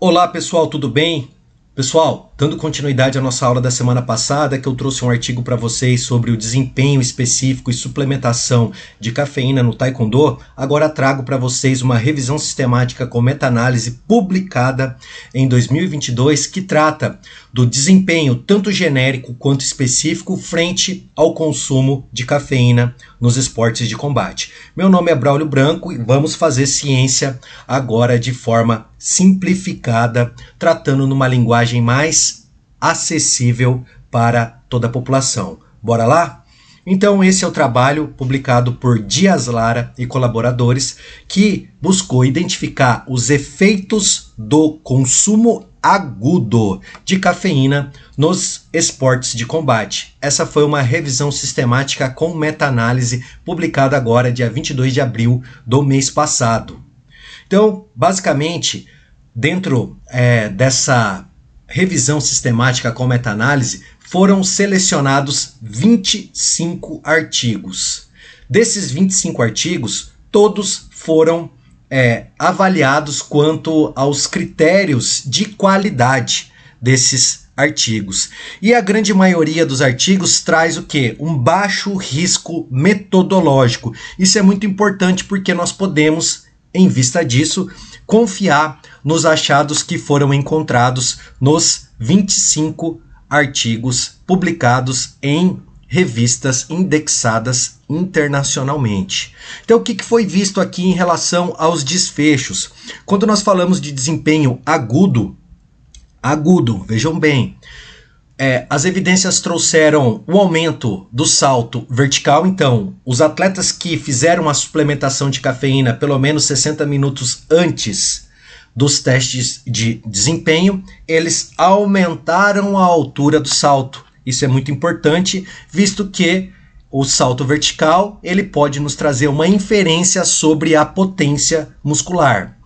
Olá pessoal, tudo bem? Pessoal, dando continuidade à nossa aula da semana passada, que eu trouxe um artigo para vocês sobre o desempenho específico e suplementação de cafeína no Taekwondo, agora trago para vocês uma revisão sistemática com meta-análise publicada em 2022 que trata do desempenho tanto genérico quanto específico frente ao consumo de cafeína nos esportes de combate. Meu nome é Braulio Branco e vamos fazer ciência agora de forma simplificada, tratando numa linguagem mais acessível para toda a população. Bora lá? Então esse é o trabalho publicado por Dias Lara e colaboradores que buscou identificar os efeitos do consumo agudo de cafeína nos esportes de combate. Essa foi uma revisão sistemática com meta-análise publicada agora dia 22 de abril do mês passado. Então, basicamente, dentro dessa revisão sistemática com meta-análise, foram selecionados 25 artigos. Desses 25 artigos, todos foram avaliados quanto aos critérios de qualidade desses artigos. E a grande maioria dos artigos traz o quê? Um baixo risco metodológico. Isso é muito importante porque nós podemos, em vista disso, confiar nos achados que foram encontrados nos 25 artigos publicados em revistas indexadas internacionalmente. Então, o que foi visto aqui em relação aos desfechos? Quando nós falamos de desempenho agudo, vejam bem, as evidências trouxeram o aumento do salto vertical. Então, os atletas que fizeram a suplementação de cafeína pelo menos 60 minutos antes dos testes de desempenho, eles aumentaram a altura do salto. Isso é muito importante, visto que o salto vertical ele pode nos trazer uma inferência sobre a potência muscular.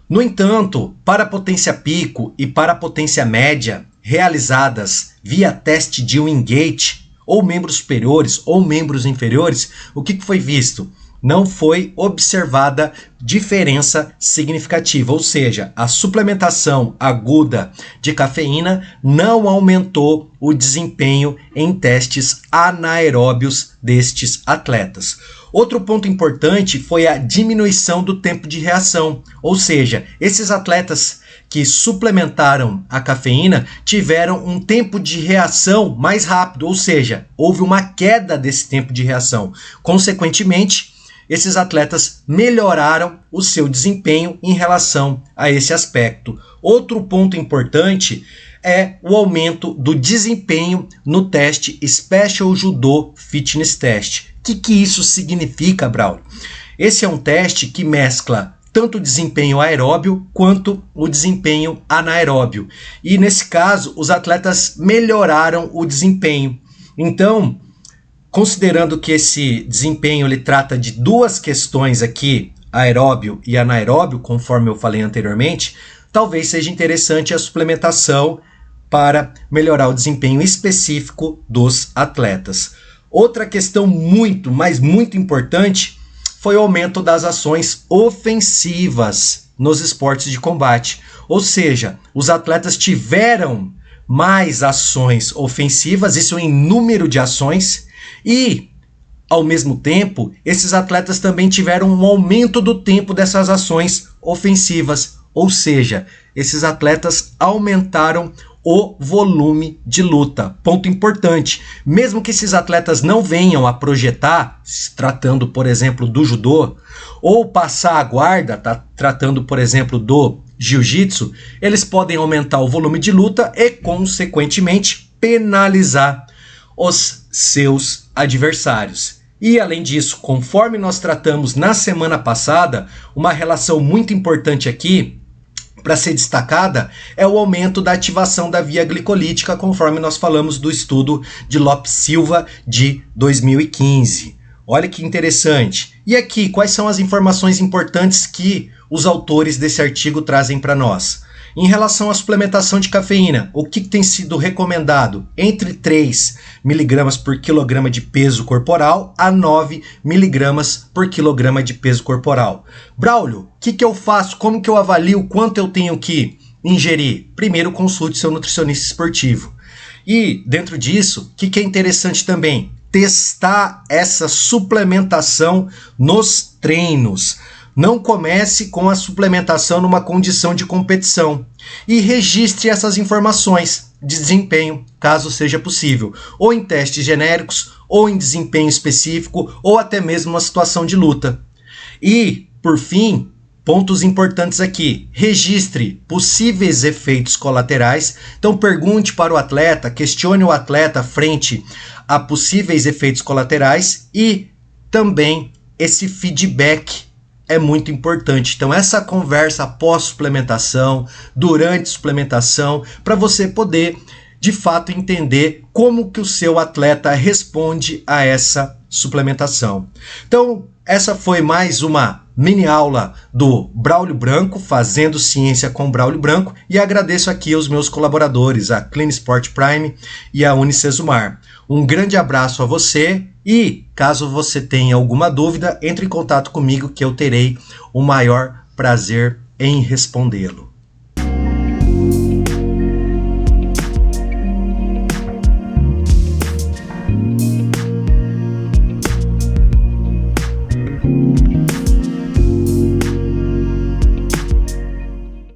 No entanto, para a potência pico e para a potência média, realizadas via teste de Wingate, ou membros superiores ou membros inferiores, o que foi visto? Não foi observada diferença significativa, ou seja, a suplementação aguda de cafeína não aumentou o desempenho em testes anaeróbios destes atletas. Outro ponto importante foi a diminuição do tempo de reação, ou seja, esses atletas que suplementaram a cafeína tiveram um tempo de reação mais rápido, ou seja, houve uma queda desse tempo de reação. Consequentemente, esses atletas melhoraram o seu desempenho em relação a esse aspecto. Outro ponto importante é o aumento do desempenho no teste Special Judo Fitness Test. O que isso significa, Braulio? Esse é um teste que mescla tanto o desempenho aeróbio quanto o desempenho anaeróbio. E nesse caso, os atletas melhoraram o desempenho. Então, considerando que esse desempenho ele trata de duas questões aqui, aeróbio e anaeróbio, conforme eu falei anteriormente, talvez seja interessante a suplementação para melhorar o desempenho específico dos atletas. Outra questão muito importante foi o aumento das ações ofensivas nos esportes de combate. Ou seja, os atletas tiveram mais ações ofensivas, isso em número de ações, e, ao mesmo tempo, esses atletas também tiveram um aumento do tempo dessas ações ofensivas. Ou seja, esses atletas aumentaram o volume de luta. Ponto importante, mesmo que esses atletas não venham a projetar, se tratando, por exemplo, do judô, ou passar a guarda, tratando, por exemplo, do jiu-jitsu, eles podem aumentar o volume de luta e, consequentemente, penalizar os seus adversários. E, além disso, conforme nós tratamos na semana passada, uma relação muito importante aqui, para ser destacada, é o aumento da ativação da via glicolítica, conforme nós falamos do estudo de Lopes Silva de 2015. Olha que interessante. E aqui, quais são as informações importantes que os autores desse artigo trazem para nós? Em relação à suplementação de cafeína, o que tem sido recomendado? Entre 3 mg por quilograma de peso corporal a 9 mg por quilograma de peso corporal. Braulio, o que eu faço? Como que eu avalio quanto eu tenho que ingerir? Primeiro, consulte seu nutricionista esportivo. E dentro disso, o que é interessante também? Testar essa suplementação nos treinos. Não comece com a suplementação numa condição de competição e registre essas informações de desempenho, caso seja possível, ou em testes genéricos, ou em desempenho específico, ou até mesmo uma situação de luta. E, por fim, pontos importantes aqui, registre possíveis efeitos colaterais, então pergunte para o atleta, questione o atleta frente a possíveis efeitos colaterais e também esse feedback é muito importante. Então essa conversa após suplementação, durante suplementação, para você poder de fato entender como que o seu atleta responde a essa suplementação. Então essa foi mais uma mini aula do Braulio Branco, fazendo ciência com Braulio Branco, e agradeço aqui aos meus colaboradores, a Clean Sport Prime e a Unicesumar. Um grande abraço a você e, caso você tenha alguma dúvida, entre em contato comigo que eu terei o maior prazer em respondê-lo.